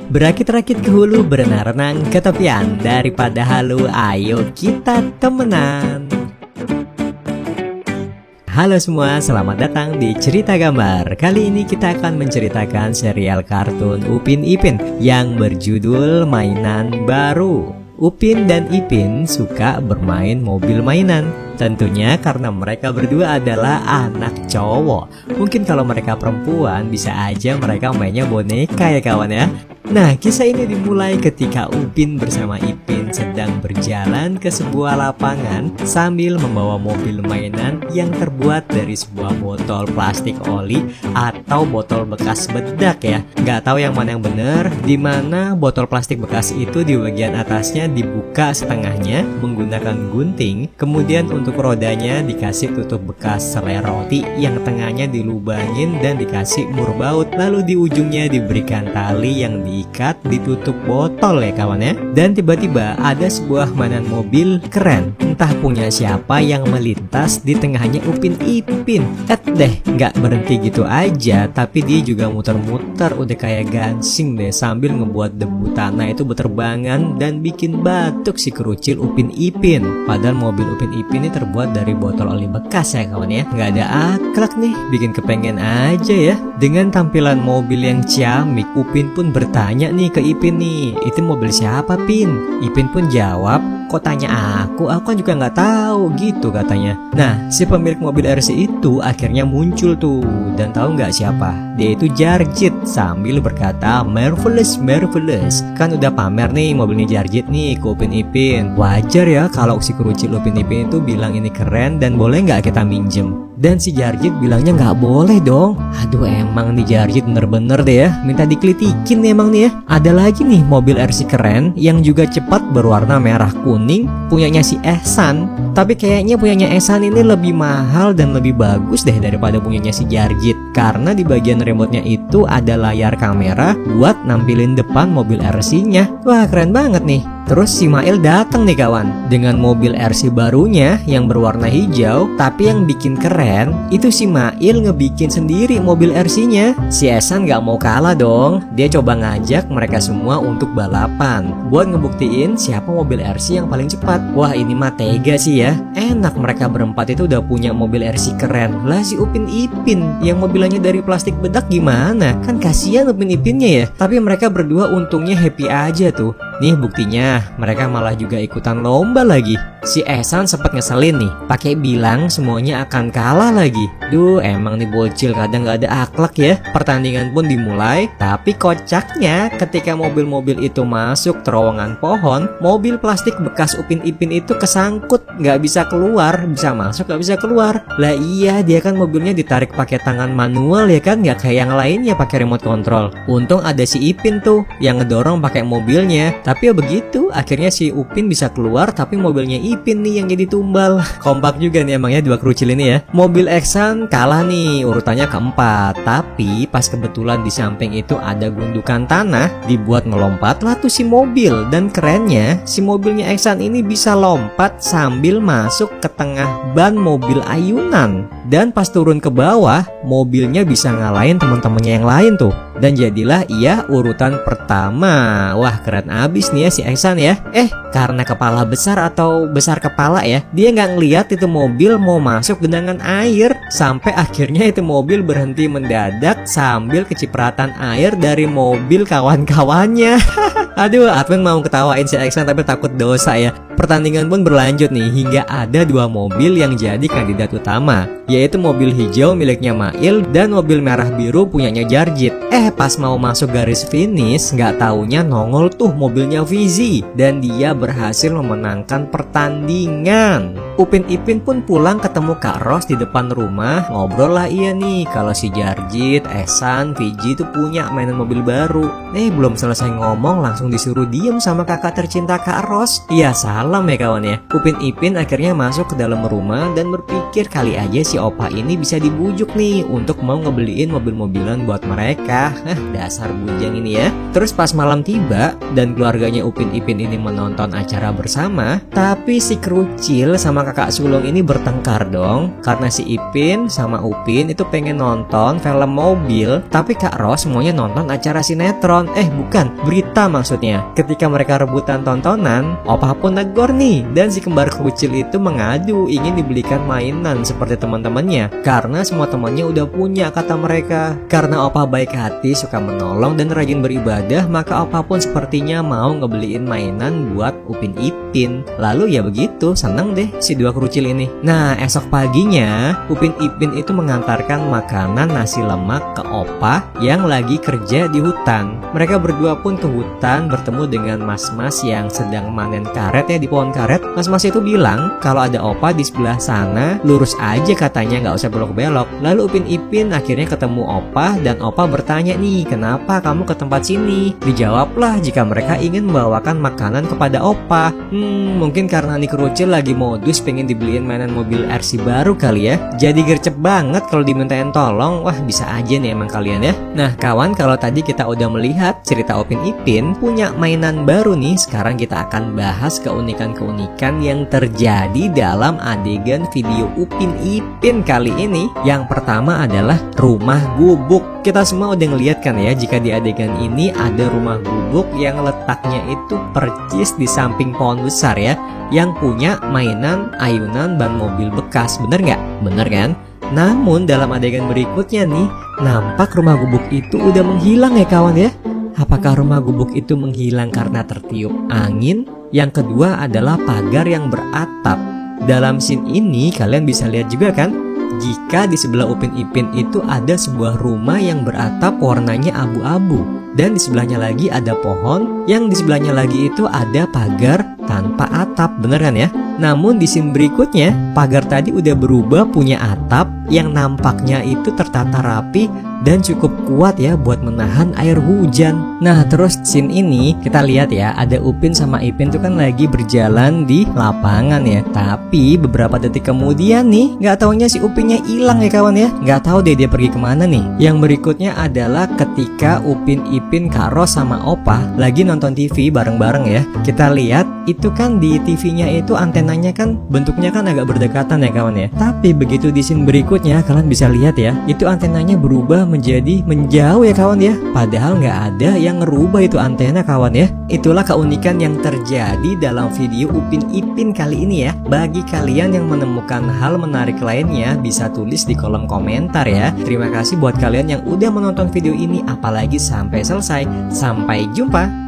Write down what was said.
Berakit-rakit ke hulu, berenang-renang ke tepian. Daripada halu, ayo kita temenan. Halo semua, selamat datang di Cerita Gambar. Kali ini kita akan menceritakan serial kartun Upin Ipin yang berjudul Mainan Baru. Upin dan Ipin suka bermain mobil mainan. Tentunya karena mereka berdua adalah anak cowok. Mungkin kalau mereka perempuan bisa aja mereka mainnya boneka ya kawan ya. Nah, kisah ini dimulai ketika Upin bersama Ipin sedang berjalan ke sebuah lapangan sambil membawa mobil mainan yang terbuat dari sebuah botol plastik oli atau botol bekas bedak ya. Nggak tahu yang mana yang benar, dimana botol plastik bekas itu di bagian atasnya dibuka setengahnya menggunakan gunting, kemudian untuk rodanya dikasih tutup bekas selai roti yang tengahnya dilubangin dan dikasih mur baut, lalu di ujungnya diberikan tali yang diikat ditutup botol ya kawan ya. Dan tiba-tiba ada sebuah mainan mobil keren, entah punya siapa yang melintas di tengahnya Upin Ipin. Nggak berhenti gitu aja, tapi dia juga muter-muter udah kayak gansing deh sambil ngebuat debu tanah itu berterbangan dan bikin batuk si kerucil Upin Ipin. Padahal mobil Upin Ipin ini terbuat dari botol oli bekas ya kawan ya. Nggak ada akhlak nih, bikin kepengen aja ya. Dengan tampilan mobil yang ciamik, Upin pun bertanya nih ke Ipin nih, itu mobil siapa Pin? Ipin pun jawab, kok tanya aku kan juga nggak tahu gitu katanya. Nah, si pemilik mobil RC itu akhirnya muncul tuh, dan tahu nggak siapa? Dia itu Jarjit sambil berkata marvelous marvelous. Kan udah pamer nih mobilnya Jarjit nih ke Upin Ipin. Wajar ya kalau si kerucil Upin Ipin itu bilang ini keren dan boleh nggak kita minjem. Dan si Jarjit bilangnya nggak boleh dong. Aduh emang nih Jarjit bener-bener deh ya, minta dikelitikin nih emang nih ya. Ada lagi nih mobil RC keren yang juga cepat berwarna merah kuning punyanya si Ehsan. Tapi kayaknya punyanya Ehsan ini lebih mahal dan lebih bagus deh daripada punyanya si Jarjit, karena di bagian remote-nya itu ada layar kamera buat nampilin depan mobil RC-nya. Wah keren banget nih. Terus si Mail datang nih kawan dengan mobil RC barunya yang berwarna hijau. Tapi yang bikin keren itu si Mail ngebikin sendiri mobil RC-nya. Si Ehsan gak mau kalah dong. Dia coba ngajak mereka semua untuk balapan buat ngebuktiin siapa mobil RC yang paling cepat. Wah ini mah tega sih ya. Enak mereka berempat itu udah punya mobil RC keren. Lah si Upin Ipin yang mobilannya dari plastik bedak gimana? Kan kasihan Upin Ipinnya ya. Tapi mereka berdua untungnya happy aja tuh. Nih buktinya, mereka malah juga ikutan lomba lagi. Si Ehsan sempet ngeselin nih, pakai bilang semuanya akan kalah lagi. Duh, emang nih bocil kadang gak ada akhlak ya. Pertandingan pun dimulai, tapi kocaknya ketika mobil-mobil itu masuk terowongan pohon, mobil plastik bekas Upin Ipin itu kesangkut, gak bisa keluar, bisa masuk gak bisa keluar. Lah iya, dia kan mobilnya ditarik pakai tangan manual ya kan, gak kayak yang lainnya pakai remote control. Untung ada si Ipin tuh yang ngedorong pakai mobilnya. Tapi ya begitu, akhirnya si Upin bisa keluar tapi mobilnya Ipin nih yang jadi tumbal. Kompak juga nih emangnya dua kerucil ini ya. Mobil Ehsan kalah nih, urutannya keempat. Tapi pas kebetulan di samping itu ada gundukan tanah, dibuat melompat lah tuh si mobil. Dan kerennya si mobilnya Ehsan ini bisa lompat sambil masuk ke tengah ban mobil ayunan. Dan pas turun ke bawah, mobilnya bisa ngalahin teman-temannya yang lain tuh. Dan jadilah ia urutan pertama. Wah keren abis nih ya si Ehsan ya. Karena kepala besar atau besar kepala ya, dia nggak ngeliat itu mobil mau masuk genangan air. Sampai akhirnya itu mobil berhenti mendadak sambil kecipratan air dari mobil kawan-kawannya. Aduh, Adven mau ketawain si Ehsan tapi takut dosa ya. Pertandingan pun berlanjut nih hingga ada dua mobil yang jadi kandidat utama, yaitu mobil hijau miliknya Mail dan mobil merah biru punyanya Jarjit. Pas mau masuk garis finish, nggak taunya nongol tuh mobilnya Fizi dan dia berhasil memenangkan pertandingan. Upin Ipin pun pulang ketemu Kak Ros di depan rumah. Ngobrol lah iya nih kalau si Jarjit, Ehsan, Fizi tuh punya mainan mobil baru. Belum selesai ngomong langsung langsung disuruh diem sama kakak tercinta Kak Ros. Ya salam ya kawan ya. Upin Ipin akhirnya masuk ke dalam rumah dan berpikir kali aja si opa ini bisa dibujuk nih untuk mau ngebeliin mobil-mobilan buat mereka. Dasar bujang ini ya. Terus pas malam tiba dan keluarganya Upin Ipin ini menonton acara bersama, tapi si Krucil sama kakak sulung ini bertengkar dong. Karena si Ipin sama Upin itu pengen nonton film mobil, tapi Kak Ros semuanya nonton acara sinetron. Bukan, berita maksudnya. Ketika mereka rebutan tontonan, opa pun negor nih, dan si kembar Krucil itu mengadu ingin dibelikan mainan seperti teman-temannya, karena semua temannya udah punya, kata mereka. Karena opa baik hati, suka menolong dan rajin beribadah, maka opa pun sepertinya mau ngebeliin mainan buat Upin Ipin. Lalu ya begitu, seneng deh si dua Krucil ini. Nah, esok paginya Upin Ipin itu mengantarkan makanan nasi lemak ke opa yang lagi kerja di hutan. Mereka berdua pun ke hutan bertemu dengan mas-mas yang sedang manen karet ya di pohon karet. Mas-mas itu bilang kalau ada opa di sebelah sana, lurus aja katanya, nggak usah belok-belok. Lalu Upin Ipin akhirnya ketemu opa dan opa bertanya nih, kenapa kamu ke tempat sini? Dijawablah jika mereka ingin membawakan makanan kepada opa. Mungkin karena nih Krucil lagi modus pengen dibeliin mainan mobil RC baru kali ya. Jadi gercep banget kalau dimintain tolong. Wah, bisa aja nih emang kalian ya. Nah kawan, kalau tadi kita udah melihat cerita Upin Ipin punya mainan baru nih, sekarang kita akan bahas keunikan-keunikan yang terjadi dalam adegan video Upin Ipin kali ini. Yang pertama adalah rumah gubuk. Kita semua udah ngeliat kan ya, jika di adegan ini ada rumah gubuk yang letaknya itu percis di samping pohon besar ya, yang punya mainan, ayunan, ban mobil bekas. Bener nggak? Bener kan? Namun dalam adegan berikutnya nih, nampak rumah gubuk itu udah menghilang ya kawan ya. Apakah rumah gubuk itu menghilang karena tertiup angin? Yang kedua adalah pagar yang beratap. Dalam scene ini kalian bisa lihat juga kan, jika di sebelah Upin Ipin itu ada sebuah rumah yang beratap warnanya abu-abu, dan di sebelahnya lagi ada pohon, yang di sebelahnya lagi itu ada pagar tanpa atap. Bener kan ya? Namun di scene berikutnya, pagar tadi udah berubah punya atap yang nampaknya itu tertata rapi dan cukup kuat ya buat menahan air hujan. Nah terus scene ini kita lihat ya, ada Upin sama Ipin tuh kan lagi berjalan di lapangan ya. Tapi beberapa detik kemudian nih, nggak taunya si Upinnya hilang ya kawan ya. Nggak tahu deh dia pergi kemana nih. Yang berikutnya adalah ketika Upin Ipin, Kak Ros sama opa lagi nonton TV bareng-bareng ya. Kita lihat itu kan di TV-nya itu antenanya kan bentuknya kan agak berdekatan ya kawan ya. Tapi begitu di scene berikutnya kalian bisa lihat ya, itu antenanya berubah menjadi menjauh ya kawan ya. Padahal nggak ada yang ngerubah itu antena kawan ya. Itulah keunikan yang terjadi dalam video Upin Ipin kali ini ya. Bagi kalian yang menemukan hal menarik lainnya, bisa tulis di kolom komentar ya. Terima kasih buat kalian yang udah menonton video ini apalagi sampai selesai. Sampai jumpa.